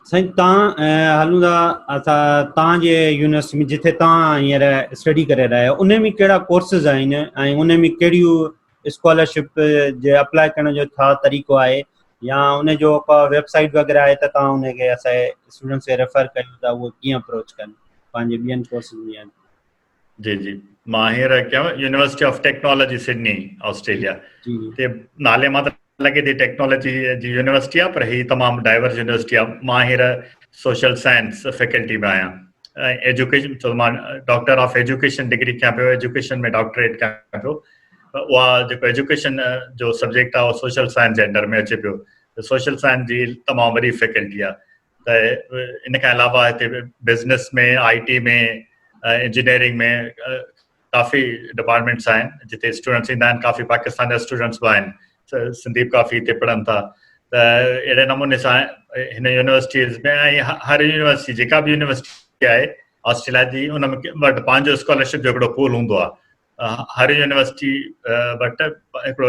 साईं तव्हां हलूं था असां तव्हांजे यूनिवर्सिटी में जिथे तव्हां हींअर स्टडी करे रहिया आहियो उन में कहिड़ा कोर्सिस आहिनि ऐं उन में कहिड़ियूं स्कॉलरशिप जे अप्लाई करण जो छा तरीक़ो आहे या उनजो का वेबसाइट वग़ैरह आहे त तव्हां उनखे असांजे स्टूडेंट्स खे रेफर कयो त उहो कीअं अप्रोच कनि पंहिंजे ॿियनि कोर्सिस में? जी जी, मां हींअर कयो university of technology Sydney Australia ते नाले मां त लॻे थी टेक्नोलॉजी जी यूनिवर्सिटी आहे पर हीअ तमामु डाइवर्स यूनिवर्सिटी आहे। मां हींअर सोशल साइंस फैकल्टी में आहियां ऐं एजुकेशन छो मां डॉक्टर ऑफ एजुकेशन डिग्री कयां पियो, एजुकेशन में डॉक्टरेट कयां पियो। उहा जेको एजुकेशन जो सब्जेक्ट आहे उहो सोशल साइंस जे अंडर में अचे पियो। त सोशल साइंस जी तमामु वॾी फैकल्टी आहे। त इन खां अलावा हिते बिज़नेस में, IT में, इंजीनियरिंग में काफ़ी डिपार्टमेंट्स आहिनि जिते स्टूडेंट्स ईंदा आहिनि। काफ़ी पाकिस्तान जा स्टूडेंट्स बि आहिनि, संदीप काफ़ी हिते पढ़नि था। त अहिड़े नमूने सां हिन यूनिवर्सिटीज़ में ऐं हर यूनिवर्सिटी जेका बि यूनिवर्सिटी आहे ऑस्ट्रेलिया जी उन में वटि पंहिंजो स्कॉलरशिप जो हिकिड़ो पूल हूंदो आहे। हर यूनिवर्सिटी वटि हिकिड़ो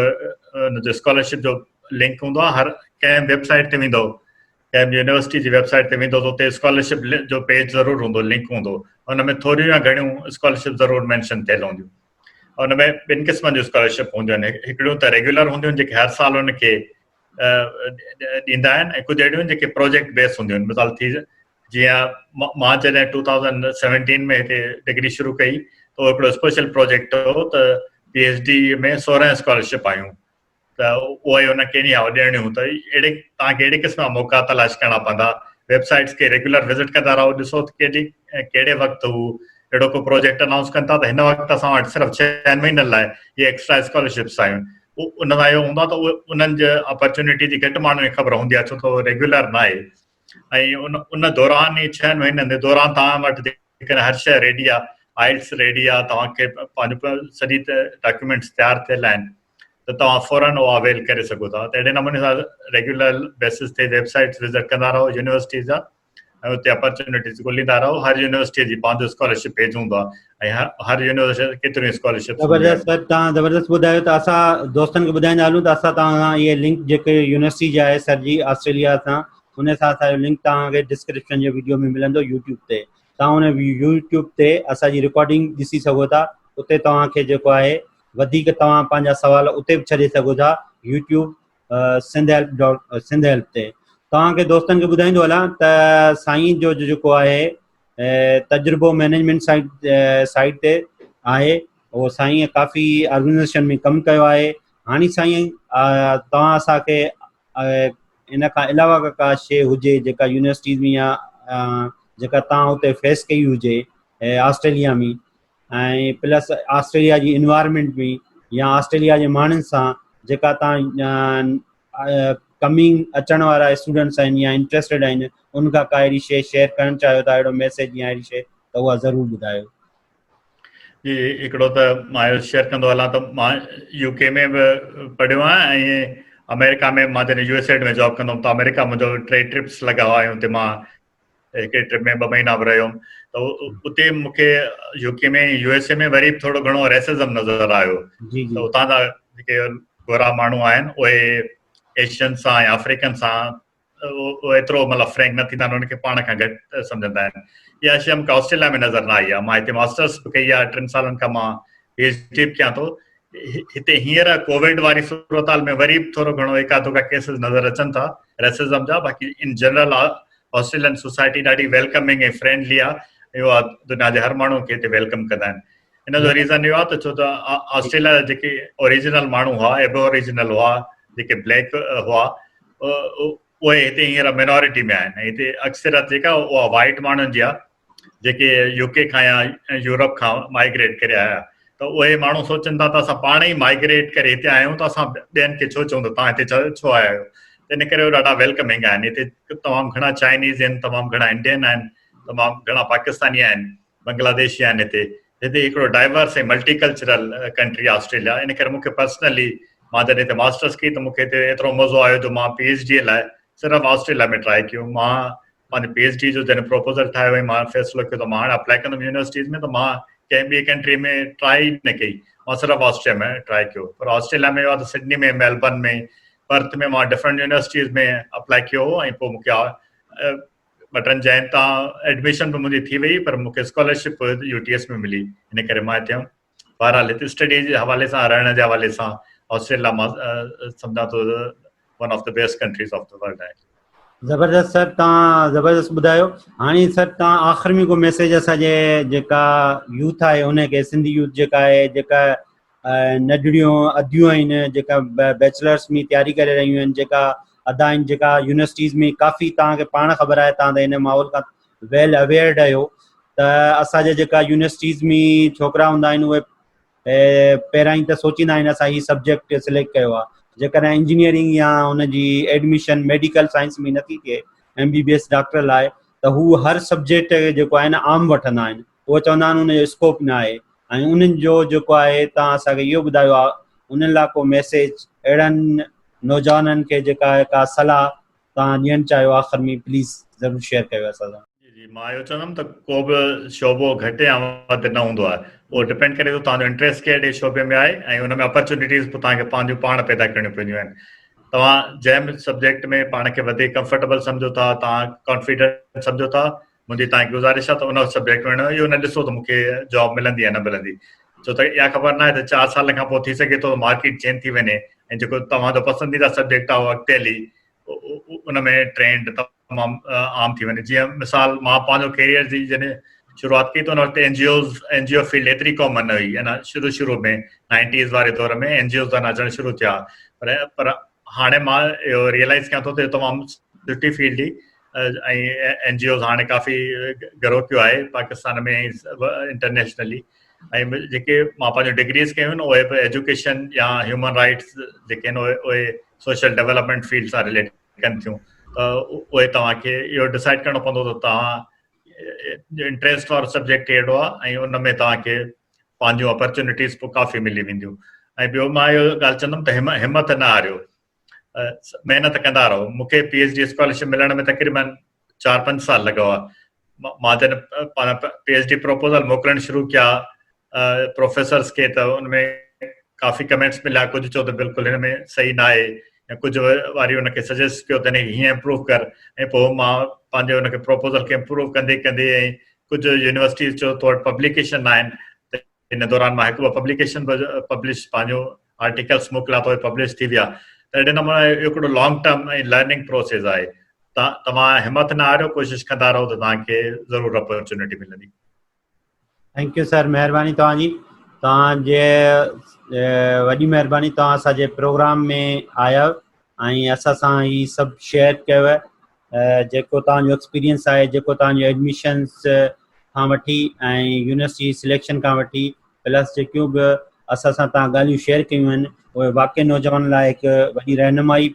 हुनजो स्कॉलरशिप जो लिंक हूंदो आहे। हर कंहिं वेबसाइट ते वेंदो, कंहिं बि यूनिवर्सिटी जी वेबसाइट ते वेंदो त उते स्कॉलरशिप जो पेज ज़रूरु हूंदो, लिंक हूंदो। हुन में थोरियूं या घणियूं स्कॉलरशिप ज़रूरु मैंशन थियल हूंदियूं। हुन में ॿिनि क़िस्मनि जूं स्कॉलरशिप हूंदियूं आहिनि। हिकिड़ियूं त रेगुलर हूंदियूं आहिनि जेके हर साल हुनखे ॾींदा आहिनि ऐं कुझु अहिड़ियूं जेके प्रोजेक्ट बेस हूंदियूं आहिनि। मिसाल थी जीअं मां जॾहिं 2017 में हिते डिग्री शुरू कई त उहो हिकिड़ो स्पेशल प्रोजेक्ट हो त PhD में 16 स्कॉलरशिप आयूं त उहे हुनखे ॾियणियूं। त तव्हांखे अहिड़े क़िस्म जा मौक़ा तलाश करणा पवंदा। वेबसाइट्स खे रेगुलर विज़िट कंदा रहो, ॾिसो त कहिड़े वक़्तु हू अहिड़ो को प्रोजेक्ट अनाउंस कनि था त हिन वक़्तु असां वटि सिर्फ़ु 6 महीननि लाइ इहे एक्स्ट्रा स्कॉलरशिप्स आयूं। उन सां इहो हूंदो आहे त उहे उन्हनि जे अपॉर्चुनिटी जी घटि माण्हुनि खे ख़बर हूंदी आहे छो त उहो रेगुलर न आहे। ऐं उन दौरान ई 6 महीननि जे दौरान तव्हां वटि जेकॾहिं हर शइ रेडी आहे, आइल्स रेडी आहे, तव्हांखे पंहिंजो सॼी डॉक्यूमेंट्स तयारु थियल आहिनि त तव्हां फौरन उहो अवेल करे सघो था। त अहिड़े नमूने सां रेगुलर बेसिस ते वेबसाइट्स विज़िट कंदा रहो यूनिवर्सिटीज़ जा ऐं उते अपॉर्चुनिटीज़ ॻोल्हींदा रहो। हर यूनिवर्सिटी जी पंहिंजो स्कॉलरशिप पेज हूंदो आहे ऐं हर यूनिवर्सिटी केतिरियूं स्कॉलरशिप। ज़बरदस्त सर, तव्हां ज़बरदस्त ॿुधायो। त असां दोस्तनि खे ॿुधाईंदा हलूं त असां तव्हां इहे लिंक जेके यूनिवर्सिटी जी आहे सर जी ऑस्ट्रेलिया सां उन सां असांजो लिंक तव्हांखे डिस्क्रिप्शन जे वीडियो में मिलंदो यूट्यूब ते। तव्हां उन यूट्यूब ते असांजी रिकॉर्डिंग ॾिसी सघो था। उते तव्हांखे जेको आहे वधीक तव्हां पंहिंजा सवाल उते बि छॾे सघो था यूट्यूब सिंध हेल्प ते। तव्हांखे दोस्तनि खे ॿुधाईंदो हलां त साईं जो जेको आहे तजुर्बो मैनेजमेंट साइड ते आहे। उहो साईं काफ़ी ऑर्गेनाइजेशन में कमु कयो आहे। हाणे साईं तव्हां असांखे इन खां अलावा का शइ हुजे जेका यूनिवर्सिटीज़ में या जेका तव्हां हुते फेस कई हुजे ऑस्ट्रेलिया में ऐं प्लस ऑस्ट्रेलिया जी इन्वायरमेंट में या ऑस्ट्रेलिया जे माण्हुनि सां जेका तव्हां कमिंग अचण वारा स्टूडेंट्स आहिनि या इंट्रस्टेड आहिनि उनखां का अहिड़ी शइ शेयर करणु चाहियो था, अहिड़ो मैसेज या अहिड़ी शइ त उहा ज़रूरु ॿुधायो। जी, हिकिड़ो त मां इहो शेयर कंदो हलां त मां UK में बि पढ़ियो आहियां ऐं अमेरिका में मां जॾहिं USA में जॉब कंदो हुउमि त अमेरिका मुंहिंजो 3 ट्रिप्स लॻा हुआ ऐं हुते मां हिकिड़े ट्रिप में 2 महीना बि रहियो हुउमि। त उते मूंखे UK में USA में वरी बि थोरो घणो रेसिज़म नज़र आयो। त उतां जा जेके गोरा माण्हू आहिनि उहे एशियन सां या अफ्रीकन सां उहे एतिरो मतिलबु फ्रैंक न थींदा आहिनि, उनखे पाण खां घटि सम्झंदा आहिनि। इहा शइ मूंखे ऑस्ट्रेलिया में नज़र न आई आहे। मां हिते मास्टर्स बि कई आहे, 3 सालनि खां मां PhD बि कयां थो। हिते हींअर कोविड वारी सूरत में वरी बि थोरो घणो एका दोका केसिस नज़र अचनि था रेसिज़म जा। बाक़ी इन जनरल ऑस्ट्रेलियन सोसाइटी ॾाढी वेलकमिंग ऐं फ्रेंडली आहे। इहो दुनिया जे हर माण्हू खे हिते वेलकम कंदा आहिनि। इन जो रीज़न इहो आहे त छो त ऑस्ट्रेलिया जा जेके ओरिजिनल माण्हू हुआ, एबोरिजिनल हुआ, जेके ब्लैक हुआ, उहे हिते हींअर मिनोरिटी में आहिनि। हिते अक्सरियत जेका उहा वाइट माण्हुनि जी आहे। जेके यूके खां या यूरोप खां माइग्रेट करे आया त उहे माण्हू सोचनि था त असां पाण ई माइग्रेट करे हिते आया आहियूं त असां ॿियनि खे छो चऊं त तव्हां हिते छो आया आहियो। इन करे उहे ॾाढा वेलकमिंग आहिनि। हिते तमामु घणा चाइनीज़ आहिनि, तमामु घणा इंडियन आहिनि, तमामु घणा पाकिस्तानी आहिनि, बांग्लादेशी आहिनि। हिते हिकिड़ो डाइवर्स ऐं मल्टीकल्चरल कंट्री आहे ऑस्ट्रेलिया। इन करे मूंखे पर्सनली मां जॾहिं हिते मास्टर्स कई त मूंखे हिते एतिरो मज़ो आयो जो मां PhD लाइ सिर्फ़ु ऑस्ट्रेलिया में ट्राई कयो। मां पंहिंजे PhD जो जॾहिं प्रपोज़ल ठाहियो ऐं मां फ़ैसिलो कयो त मां हाणे अप्लाई कंदुमि यूनिवर्सिटीज़ में, त मां कंहिं ॿी कंट्री में ट्राई न कई, मां सिर्फ़ु ऑस्ट्रेलिया में ट्राई कयो। पर ऑस्ट्रेलिया में त सिडनी में, मेलबर्न में, पर्थ में मां डिफरेंट यूनिवर्सिटीज़ में अप्लाई कयो हो ऐं पोइ मूंखे ॿ-3 जंहिं तां एडमिशन बि मुंहिंजी थी वई, पर मूंखे स्कॉलरशिप UTS में मिली। इन करे मां हिते हुउमि। बहरहाल हिते स्टडी जे हवाले सां, रहण जे हवाले सां ऑस्ट्रेलिया मां सम्झां थो one of the best countries of the world आहे। ज़बरदस्त सर, तव्हां ज़बरदस्त ॿुधायो। हाणे सर तव्हां आख़िर में को मैसेज असांजे जेका यूथ आहे उनखे, सिंधी यूथ जेका आहे, जेका नंढड़ियूं अदियूं आहिनि, जेका बैचलर्स में तयारी करे रहियूं आहिनि, जेका अदा आहिनि, जेका यूनिवर्सिटीज़ में काफ़ी तव्हांखे पाण ख़बर आहे, तव्हां त हिन माहौल खां वेल अवेयर्ड आहियो, त असांजे जेका यूनिवर्सिटीज़ में छोकिरा हूंदा आहिनि उहे पहिरां ई त सोचींदा आहिनि असां हीउ सब्जेक्ट सिलेक्ट कयो आहे। जेकॾहिं इंजीनियरिंग या हुनजी एडमिशन मेडिकल साइंस में नथी थिए, MBBS डॉक्टर लाइ, त हू हर सब्जेक्ट जेको आहे न आम वठंदा आहिनि। उहे चवंदा आहिनि हुनजो स्कोप न आहे। ऐं उन्हनि जो जेको आहे, तव्हां असांखे इहो ॿुधायो आहे, उन्हनि लाइ को मैसेज अहिड़नि नौजवाननि खे जेका का सलाह तव्हां ॾियणु चाहियो आख़िर में, प्लीज़ ज़रूरु शेयर कयो असां सां। जी, मां इहो चवंदुमि त को बि शोबो घटि या वधि न हूंदो आहे। उहो डिपेंड करे थो तव्हांजो इंट्रस्ट कहिड़े शोबे में आहे ऐं हुन में अपॉर्चुनिटीज़ बि तव्हांखे पंहिंजूं पाण पैदा करणियूं पवंदियूं आहिनि। तव्हां जंहिं सब्जेक्ट में पाण खे वधीक कंफर्टेबल सम्झो था, तव्हां कॉन्फिडेंट सम्झो था, मुंहिंजी तव्हांखे गुज़ारिश आहे त उन सब्जेक्ट में इहो न ॾिसो त मूंखे जॉब मिलंदी या न मिलंदी। छो त इहा ख़बर न आहे त 4 साल खां पोइ थी सघे थो मार्केट चेंज थी वञे ऐं जेको तव्हांजो पसंदीदा सब्जेक्ट आहे उहो अॻिते हली उन में ट्रेंड तमामु आम थी वञे। जीअं मिसाल, मां पंहिंजो कैरियर जी जॾहिं शुरूआत कई त हुन वक़्तु NGO फील्ड एतिरी कॉमन न हुई। अञा शुरू में 90s वारे दौर में NGOs त अचणु शुरू थिया, पर हाणे मां इहो रियलाइज़ कयां थो त तमामु सुठी फील्ड हुई ऐं NGOs हाणे काफ़ी ग्रो कयो आहे पाकिस्तान में इंटरनेशनली। ऐं जेके मां पंहिंजो डिग्रीज़ कयूं आहिनि उहे बि एजुकेशन या ह्यूमन राइट्स जेके आहिनि उहे सोशल डेवलपमेंट फील्ड सां रिलेट कनि थियूं। त उहे तव्हांखे इहो डिसाइड करिणो पवंदो त तव्हां इंट्रस्ट वारो सब्जेक्ट कहिड़ो आहे ऐं उन में तव्हांखे पंहिंजूं अपॉर्चुनिटीज़ पोइ काफ़ी मिली वेंदियूं। ऐं ॿियो मां इहो ॻाल्हि चवंदुमि त हिमत न हारियो, महिनत कंदा रहो। मूंखे PhD स्कॉलरशिप मिलण में तक़रीबन 4-5 साल लॻा हुआ। मां जॾहिं पंहिंजा PhD प्रपोज़ल मोकिलणु शुरू कया प्रोफेसर्स खे, त उनमें काफ़ी कमेंट्स मिलिया। कुझु चयो त बिल्कुलु हिन में सही न आहे, या कुझु वारी हुनखे सजेस्ट कयो त हीअं इम्प्रूव कर। ऐं पोइ मां पंहिंजे हुनखे प्रपोज़ल खे इम्प्रूव कंदे कंदे ऐं कुझु यूनिवर्सिटीज़ चयो तो वटि पब्लिकेशन आहिनि, त हिन दौरान मां हिकु ॿ पब्लिकेशन पब्लिश पंहिंजो आर्टिकल्स मोकिलिया त उहे पब्लिश थी विया। त अहिड़े नमूने हिकिड़ो लॉन्ग टर्म ऐं लर्निंग प्रोसेस आहे। तव्हां हिमत न हारियो, कोशिशि कंदा रहो त तव्हांखे ज़रूरु अपॉर्चुनिटी मिलंदी। थैंक यू सर, महिरबानी तव्हांजी। तव्हांजे वॾी महिरबानी, तव्हां असांजे प्रोग्राम में आया ऐं असां सां हीअ सभु शेयर कयव। जेको तव्हांजो एक्सपीरियंस आहे, जेको तव्हांजो एडमिशन्स खां वठी ऐं यूनिवर्सिटी सिलेक्शन खां वठी प्लस जेकियूं बि असां सां तव्हां ॻाल्हियूं शेयर कयूं आहिनि, उहे वाक़ई नौजवान लाइ हिकु वॾी रहनुमाई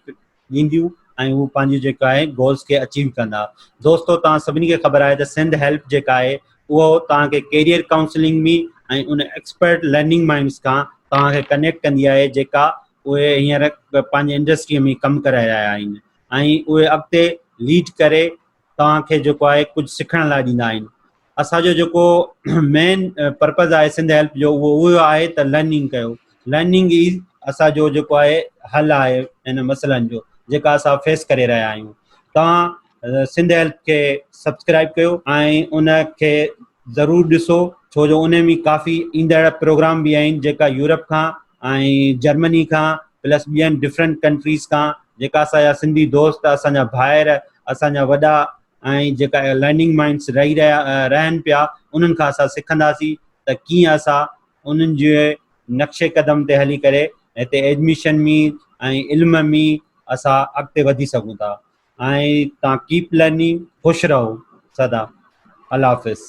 ॾींदियूं ऐं उहो पंहिंजूं जेका आहे गोल्स खे अचीव कंदा। दोस्तो, तव्हां सभिनी खे ख़बर आहे त सिंध हेल्प जेका आहे उहो तव्हांखे कैरियर काउंसलिंग में ऐं उन एक्सपर्ट लर्निंग माइंड्स खां तव्हांखे कनेक्ट कंदी आहे, जेका उहे हींअर पंहिंजे इंडस्ट्रीअ में कमु करे रहिया आहिनि ऐं उहे अॻिते लीड करे तव्हांखे जेको आहे कुझु सिखण लाइ ॾींदा आहिनि। असांजो जेको मेन पर्पज़ आहे सिंध हेल्प जो, उहो आहे त लर्निंग कयो। लर्निंग ई असांजो जेको आहे हल आहे हिन मसइलनि जो जेका असां फेस करे रहिया आहियूं। तव्हां सिंध हेल्प खे सब्सक्राइब कयो ऐं उनखे ज़रूरु ॾिसो, छो जो उन में काफ़ी ईंदड़ प्रोग्राम बि आहिनि जेका यूरोप खां ऐं जर्मनी खां प्लस ॿियनि डिफरेंट कंट्रीज़ खां जेका असांजा सिंधी दोस्त, असांजा भाइर, असांजा वॾा ऐं जेका लर्निंग माइंड्स रहनि पिया, उन्हनि खां असां सिखंदासीं त कीअं असां उन्हनि जे नक्शे क़दम ते हली करे हिते एडमिशन में ऐं इल्म में असां अॻिते वधी सघूं था। ऐं तव्हां कीप लर्निंग, ख़ुशि रहो सदा। अल्लाह हाफ़िज़।